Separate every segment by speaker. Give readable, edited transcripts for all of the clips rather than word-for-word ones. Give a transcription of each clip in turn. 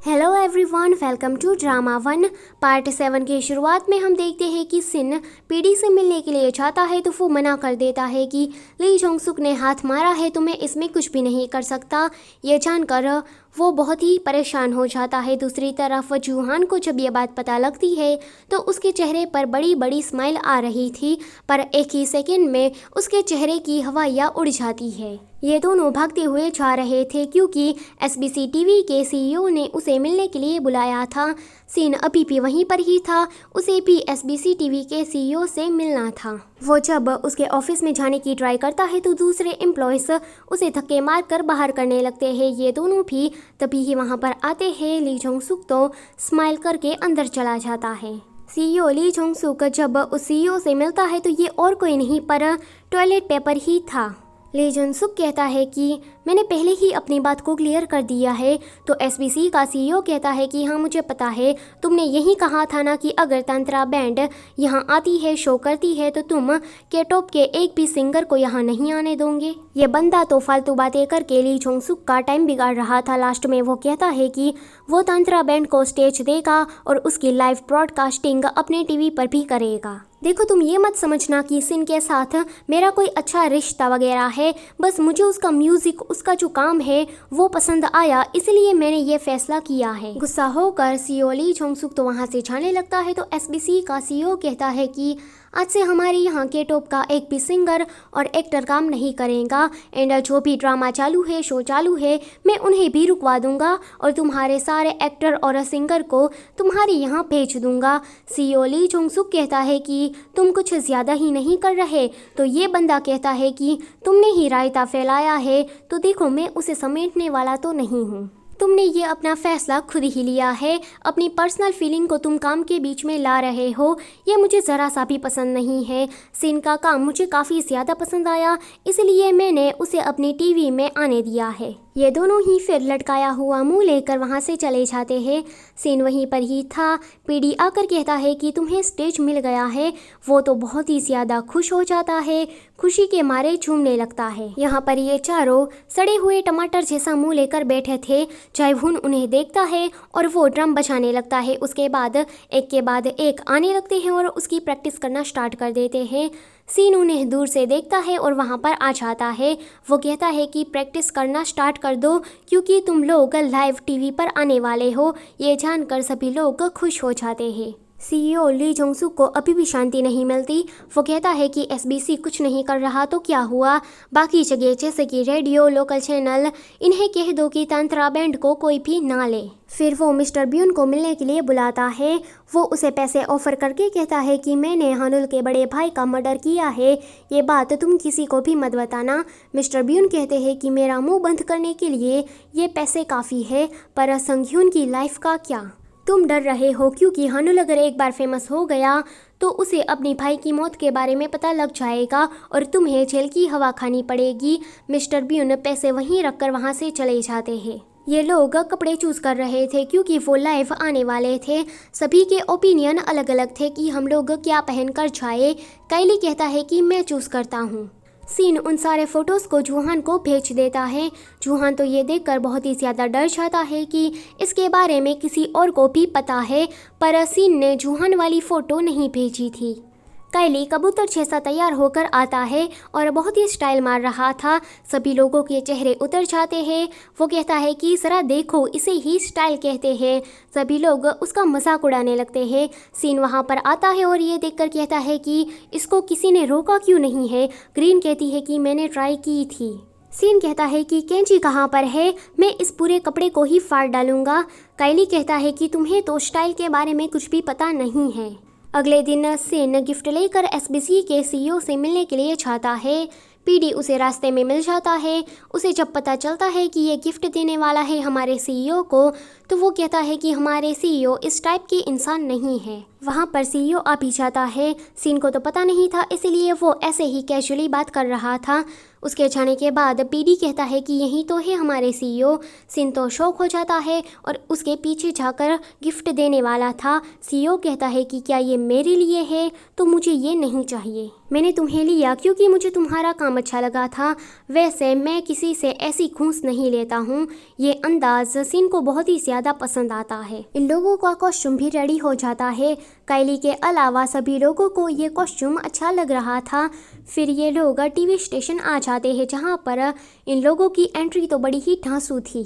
Speaker 1: Hello everyone, welcome to drama 1। Part 7 की शुरुआत में हम देखते हैं कि सिन पीडी से मिलने के लिए चाहता है तो वो मना कर देता है कि ली जोंग सुक ने हाथ मारा है तो मैं इसमें कुछ भी नहीं कर सकता। ये जानकर वो बहुत ही परेशान हो जाता है। दूसरी तरफ जूहान को जब ये बात पता लगती है तो उसके चेहरे पर बड़ी बड़ी स्माइल आ रही थी, पर एक ही सेकंड में उसके चेहरे की हवाइयाँ उड़ जाती है। ये दोनों भागते हुए जा रहे थे क्योंकि एसबीसी टीवी के सीईओ ने उसे मिलने के लिए बुलाया था। सीन अभी भी वहीं पर ही था, उसे भी एसबीसी टीवी के सीईओ से मिलना था। वो जब उसके ऑफिस में जाने की ट्राई करता है तो दूसरे एम्प्लॉयज उसे धक्के मारकर बाहर करने लगते हैं। ये दोनों भी तभी ही वहाँ पर आते हैं। ली जोंग सुक तो स्माइल करके अंदर चला जाता है। सीईओ ली जोंग सुक जब उस सीईओ से मिलता है तो ये और कोई नहीं पर टॉयलेट पेपर ही था। ली जोंग सुक कहता है कि मैंने पहले ही अपनी बात को क्लियर कर दिया है। तो एसबीसी का सीईओ कहता है कि हाँ मुझे पता है, तुमने यही कहा था ना कि अगर तंत्रा बैंड यहाँ आती है, शो करती है तो तुम के-टॉप के एक भी सिंगर को यहाँ नहीं आने दोगे। ये बंदा तो फालतू बातें करके ली जोंग सुक का टाइम बिगाड़ रहा था। लास्ट में वो कहता है कि वो तंत्रा बैंड को स्टेज देगा और उसकी लाइव ब्रॉडकास्टिंग अपने टीवी पर भी करेगा। देखो, तुम ये मत समझना कि सिन के साथ मेरा कोई अच्छा रिश्ता वगैरह है, बस मुझे उसका म्यूजिक, उसका जो काम है वो पसंद आया, इसलिए मैंने ये फैसला किया है। गुस्सा होकर सीईओ ली जोंग सुक तो वहाँ से जाने लगता है। तो एसबीसी का सीईओ कहता है कि आज से हमारे यहाँ के टॉप का एक भी सिंगर और एक्टर काम नहीं करेगा एंड जो भी ड्रामा चालू है, शो चालू है, मैं उन्हें भी रुकवा दूंगा और तुम्हारे सारे एक्टर और सिंगर को तुम्हारे यहाँ भेज दूंगा। सीईओ ली जोंग सुक कहता है कि तुम कुछ ज़्यादा ही नहीं कर रहे। तो ये बंदा कहता है कि तुमने ही रायता फैलाया है, तो देखो मैं उसे समेटने वाला तो नहीं हूँ। तुमने ये अपना फैसला खुद ही लिया है। अपनी पर्सनल फीलिंग को तुम काम के बीच में ला रहे हो, ये मुझे ज़रा सा भी पसंद नहीं है। सिन का काम मुझे काफ़ी ज़्यादा पसंद आया, इसलिए मैंने उसे अपनी टीवी में आने दिया है। ये दोनों ही फिर लटकाया हुआ मुंह लेकर वहाँ से चले जाते हैं। सीन वहीं पर ही था। पीडी आकर कहता है कि तुम्हें स्टेज मिल गया है। वो तो बहुत ही ज़्यादा खुश हो जाता है, खुशी के मारे झूमने लगता है। यहाँ पर ये चारों सड़े हुए टमाटर जैसा मुंह लेकर बैठे थे। जायवून उन्हें देखता है और वो ड्रम बजाने लगता है। उसके बाद एक के बाद एक आने लगते हैं और उसकी प्रैक्टिस करना स्टार्ट कर देते हैं। सीन उन्हें दूर से देखता है और वहाँ पर आ जाता है। वो कहता है कि प्रैक्टिस करना स्टार्ट कर दो क्योंकि तुम लोग लाइव टीवी पर आने वाले हो। ये जानकर सभी लोग खुश हो जाते हैं। सीईओ ली जोंग सुक को अभी भी शांति नहीं मिलती। वो कहता है कि एसबीसी कुछ नहीं कर रहा तो क्या हुआ, बाकी जगह जैसे कि रेडियो, लोकल चैनल, इन्हें कह दो कि तंत्रा बैंड को कोई भी ना ले। फिर वो मिस्टर ब्यून को मिलने के लिए बुलाता है। वो उसे पैसे ऑफर करके कहता है कि मैंने हानुल के बड़े भाई का मर्डर किया है, ये बात तुम किसी को भी मत बताना। मिस्टर ब्यून कहते हैं कि मेरा मुंह बंद करने के लिए ये पैसे काफ़ी है, पर संघ्यून की लाइफ का क्या? तुम डर रहे हो क्योंकि हानुल अगर एक बार फेमस हो गया तो उसे अपने भाई की मौत के बारे में पता लग जाएगा और तुम्हें जेल की हवा खानी पड़ेगी। मिस्टर ब्यून पैसे वहीं रखकर वहाँ से चले जाते हैं। ये लोग कपड़े चूज़ कर रहे थे क्योंकि वो लाइव आने वाले थे। सभी के ओपिनियन अलग अलग थे कि हम लोग क्या पहन कर जाए। काइली कहता है कि मैं चूज़ करता हूँ। सीन उन सारे फोटोज़ को जूहान को भेज देता है। जूहान तो ये देखकर बहुत ही ज़्यादा डर जाता है कि इसके बारे में किसी और को भी पता है, पर सीन ने जूहान वाली फ़ोटो नहीं भेजी थी। काइली कबूतर जैसा तैयार होकर आता है और बहुत ही स्टाइल मार रहा था। सभी लोगों के चेहरे उतर जाते हैं। वो कहता है कि ज़रा देखो, इसे ही स्टाइल कहते हैं। सभी लोग उसका मजाक उड़ाने लगते हैं। सीन वहाँ पर आता है और ये देखकर कहता है कि इसको किसी ने रोका क्यों नहीं है। ग्रीन कहती है कि मैंने ट्राई की थी। सीन कहता है कि कैंची कहाँ पर है, मैं इस पूरे कपड़े को ही फाड़ डालूंगा। काइली कहता है कि तुम्हें तो स्टाइल के बारे में कुछ भी पता नहीं है। अगले दिन सीन गिफ्ट लेकर एसबीसी के सीईओ से मिलने के लिए जाता है। पीडी उसे रास्ते में मिल जाता है। उसे जब पता चलता है कि ये गिफ्ट देने वाला है हमारे सीईओ को, तो वो कहता है कि हमारे सीईओ इस टाइप के इंसान नहीं है। वहाँ पर सीईओ आ भी जाता है। सीन को तो पता नहीं था, इसलिए वो ऐसे ही कैजुअली बात कर रहा था। उसके जाने के बाद पीडी कहता है कि यही तो है हमारे सीईओ। सिन तो शौक हो जाता है और उसके पीछे जाकर गिफ्ट देने वाला था। सीईओ कहता है कि क्या ये मेरे लिए है, तो मुझे ये नहीं चाहिए। मैंने तुम्हें लिया क्योंकि मुझे तुम्हारा काम अच्छा लगा था। वैसे मैं किसी से ऐसी घूस नहीं लेता हूँ। ये अंदाज सिन को बहुत ही ज़्यादा पसंद आता है। इन लोगों का कॉस्ट्यूम भी रेडी हो जाता है। काइली के अलावा सभी लोगों को ये कॉस्ट्यूम अच्छा लग रहा था। फिर ये लोग टीवी स्टेशन आ जाते हैं जहाँ पर इन लोगों की एंट्री तो बड़ी ही ढांसू थी।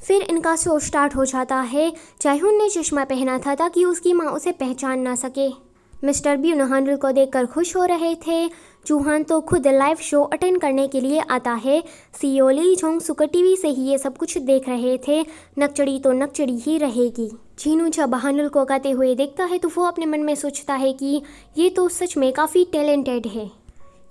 Speaker 1: फिर इनका शो स्टार्ट हो जाता है। चाह्यून ने चश्मा पहना था ताकि उसकी माँ उसे पहचान ना सके। मिस्टर ब्यून हानुल को देखकर खुश हो रहे थे। चूहान तो खुद लाइव शो अटेंड करने के लिए आता है। सीईओ ली जोंग सुक टीवी से ही ये सब कुछ देख रहे थे। नकचड़ी तो नकचड़ी ही रहेगी। जीनू जब हानुल को गाते हुए देखता है तो वो अपने मन में सोचता है कि ये तो सच में काफ़ी टैलेंटेड है।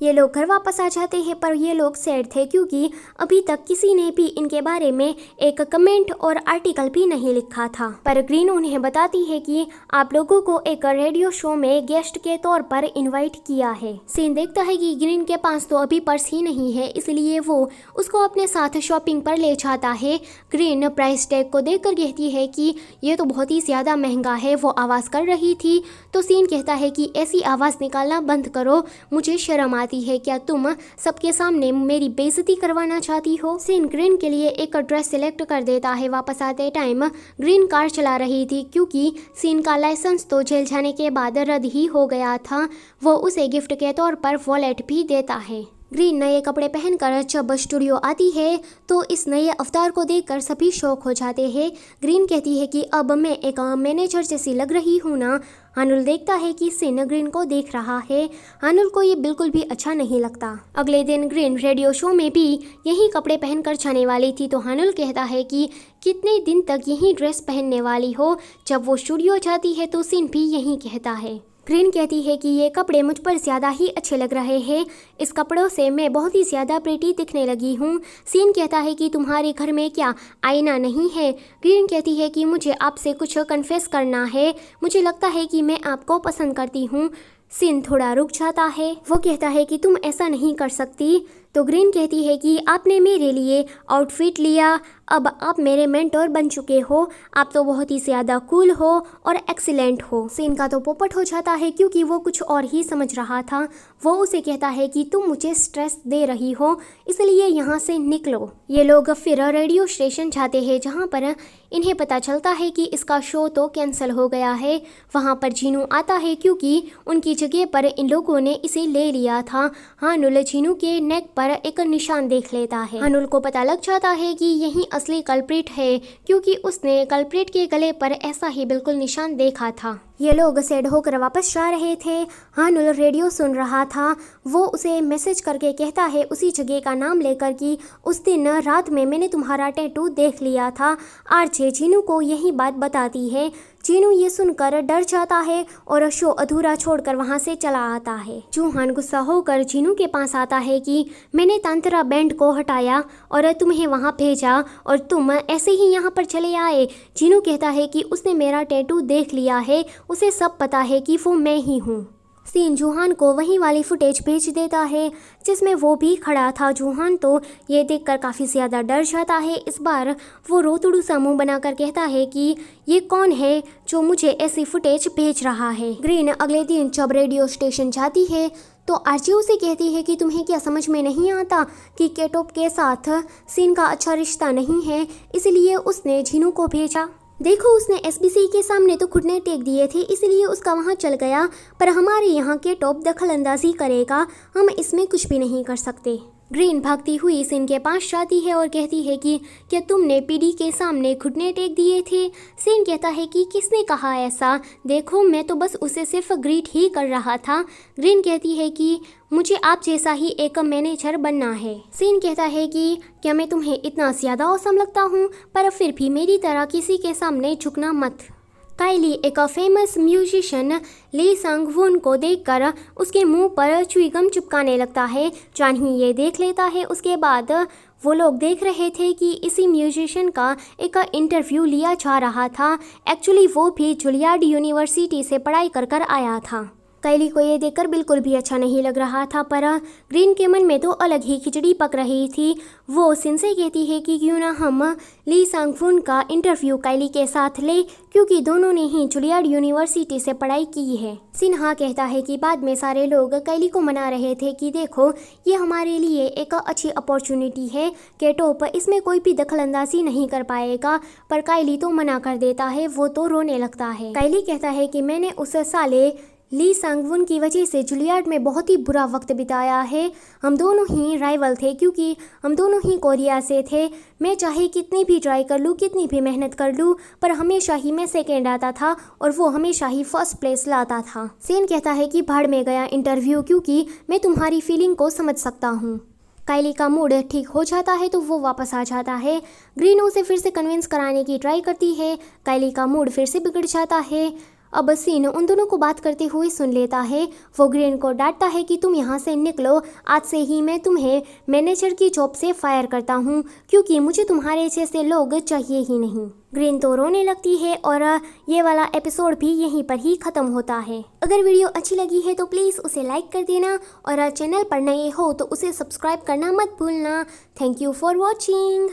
Speaker 1: ये लोग घर वापस आ जाते हैं पर ये लोग सैड थे क्योंकि अभी तक किसी ने भी इनके बारे में एक कमेंट और आर्टिकल भी नहीं लिखा था। पर ग्रीन उन्हें बताती है कि आप लोगों को एक रेडियो शो में गेस्ट के तौर पर इनवाइट किया है। सीन देखता है कि ग्रीन के पास तो अभी पर्स ही नहीं है, इसलिए वो उसको अपने साथ शॉपिंग पर ले जाता है। ग्रीन प्राइस टैग को देखकर कहती है कि ये तो बहुत ही ज़्यादा महंगा है। वो आवाज़ कर रही थी तो सीन कहता है कि ऐसी आवाज़ निकालना बंद करो, मुझे शर्म आती है। क्या तुम सबके सामने मेरी बेइज्जती करवाना चाहती हो? सीन ग्रीन के लिए एक ड्रेस सिलेक्ट कर देता है। वापस आते टाइम ग्रीन कार चला रही थी क्योंकि सीन का लाइसेंस तो जेल जाने के बाद रद्द ही हो गया था। वो उसे गिफ्ट के तौर पर वॉलेट भी देता है। ग्रीन नए कपड़े पहनकर जब स्टूडियो आती है तो इस नए अवतार को देखकर सभी शौक हो जाते हैं। ग्रीन कहती है कि अब मैं एक मैनेजर जैसी लग रही हूँ ना। हानुल देखता है कि सिन ग्रीन को देख रहा है। हानुल को ये बिल्कुल भी अच्छा नहीं लगता। अगले दिन ग्रीन रेडियो शो में भी यही कपड़े पहनकर जाने वाली थी तो हानुल कहता है कि कितने दिन तक यही ड्रेस पहनने वाली हो। जब वो स्टूडियो जाती है तो सिन भी यही कहता है। ग्रीन कहती है कि ये कपड़े मुझ पर ज़्यादा ही अच्छे लग रहे हैं। इस कपड़ों से मैं बहुत ही ज़्यादा प्रिटी दिखने लगी हूँ। सीन कहता है कि तुम्हारे घर में क्या आईना नहीं है? ग्रीन कहती है कि मुझे आपसे कुछ कन्फेस करना है। मुझे लगता है कि मैं आपको पसंद करती हूँ। सीन थोड़ा रुक जाता है। वो कहता है कि तुम ऐसा नहीं कर सकती। तो ग्रीन कहती है कि आपने मेरे लिए आउटफिट लिया, अब आप मेरे मेंटोर बन चुके हो। आप तो बहुत ही ज़्यादा कूल हो और एक्सीलेंट हो। सीन का तो पोपट हो जाता है क्योंकि वो कुछ और ही समझ रहा था। वो उसे कहता है कि तुम मुझे स्ट्रेस दे रही हो, इसलिए यहाँ से निकलो। ये लोग फिर रेडियो स्टेशन जाते हैं जहाँ पर इन्हें पता चलता है कि इसका शो तो कैंसिल हो गया है। वहाँ पर जीनू आता है क्योंकि उनकी जगह पर इन लोगों ने इसे ले लिया था। हानुल जीनू के नेक पर एक निशान देख लेता है। हानुल को पता लग जाता है कि यही असली कल्प्रिट है क्योंकि उसने कल्प्रिट के गले पर ऐसा ही बिल्कुल निशान देखा था। ये लोग सैड होकर वापस जा रहे थे। हानुल रेडियो सुन रहा था। वो उसे मैसेज करके कहता है उसी जगह का नाम लेकर कि उस दिन रात में मैंने तुम्हारा टैटू देख लिया था। आरजे जीनू को यही बात बताती है। जीनू ये सुनकर डर जाता है और शो अधूरा छोड़कर वहाँ से चला आता है। चूहान गुस्सा होकर जीनू के पास आता है कि मैंने तांत्रा बैंड को हटाया और तुम्हें वहाँ भेजा और तुम ऐसे ही यहाँ पर चले आए। जीनू कहता है कि उसने मेरा टैटू देख लिया है, उसे सब पता है कि वो मैं ही हूँ। सीन जूहान को वही वाली फुटेज भेज देता है जिसमें वो भी खड़ा था। जूहान तो ये देखकर काफ़ी ज़्यादा डर जाता है। इस बार वो रोतड़ू सा मुँह बनाकर कहता है कि ये कौन है जो मुझे ऐसी फुटेज भेज रहा है। ग्रीन अगले दिन जब रेडियो स्टेशन जाती है तो आरजे उसे कहती है कि तुम्हें क्या समझ में नहीं आता कि केटोप के साथ सीन का अच्छा रिश्ता नहीं है, इसलिए उसने जीनू को भेजा। देखो उसने एसबीसी के सामने तो घुटने टेक दिए थे, इसलिए उसका वहाँ चल गया, पर हमारे यहाँ के टॉप दखल अंदाजी करेगा, हम इसमें कुछ भी नहीं कर सकते। ग्रीन भागती हुई सीन के पास जाती है और कहती है कि क्या तुमने पीडी के सामने घुटने टेक दिए थे? सीन कहता है कि किसने कहा ऐसा? देखो मैं तो बस उसे सिर्फ ग्रीट ही कर रहा था। ग्रीन कहती है कि मुझे आप जैसा ही एक मैनेजर बनना है। सीन कहता है कि क्या मैं तुम्हें इतना ज़्यादा औसम लगता हूँ? पर फिर भी मेरी तरह किसी के सामने झुकना मत। काइली एक फेमस म्यूजिशियन ली संग वुन को देखकर उसके मुंह पर च्युइंगम चिपकाने लगता है। जानवी ये देख लेता है। उसके बाद वो लोग देख रहे थे कि इसी म्यूजिशियन का एक इंटरव्यू लिया जा रहा था। एक्चुअली वो भी जुलियार्ड यूनिवर्सिटी से पढ़ाई कर कर आया था। काइली को ये देखकर बिल्कुल भी अच्छा नहीं लग रहा था, पर ग्रीन के मन में तो अलग ही खिचड़ी पक रही थी। वो सिन से कहती है कि क्यों ना हम ली सांग वुन का इंटरव्यू काइली के साथ ले, क्योंकि दोनों ने ही जुलियार्ड यूनिवर्सिटी से पढ़ाई की है। सिन्हा कहता है कि बाद में सारे लोग काइली को मना रहे थे कि देखो ये हमारे लिए एक अच्छी अपॉर्चुनिटी है, केटोप इसमें कोई भी दखलंदाजी नहीं कर पाएगा, पर काइली तो मना कर देता है। वो तो रोने लगता है। काइली कहता है कि मैंने उस साले ली सांग वुन की वजह से जुलियार्ड में बहुत ही बुरा वक्त बिताया है। हम दोनों ही राइवल थे, क्योंकि हम दोनों ही कोरिया से थे। मैं चाहे कितनी भी ट्राई कर लूँ, कितनी भी मेहनत कर लूँ, पर हमेशा ही मैं सेकेंड आता था और वो हमेशा ही फर्स्ट प्लेस लाता था। सेन कहता है कि भाड़ में गया इंटरव्यू, क्योंकि मैं तुम्हारी फीलिंग को समझ सकता हूँ। काइली का मूड ठीक हो जाता है तो वो वापस आ जाता है। ग्रीन उसे फिर से कन्विंस कराने की ट्राई करती है। काइली का मूड फिर से बिगड़ जाता है। अब सीन उन दोनों को बात करते हुए सुन लेता है। वो ग्रीन को डांटता है कि तुम यहाँ से निकलो, आज से ही मैं तुम्हें मैनेजर की जॉब से फायर करता हूँ, क्योंकि मुझे तुम्हारे जैसे लोग चाहिए ही नहीं। ग्रीन तो रोने लगती है और ये वाला एपिसोड भी यहीं पर ही ख़त्म होता है। अगर वीडियो अच्छी लगी है तो प्लीज़ उसे लाइक कर देना और चैनल पर नए हो तो उसे सब्सक्राइब करना मत भूलना। Thank you for watching.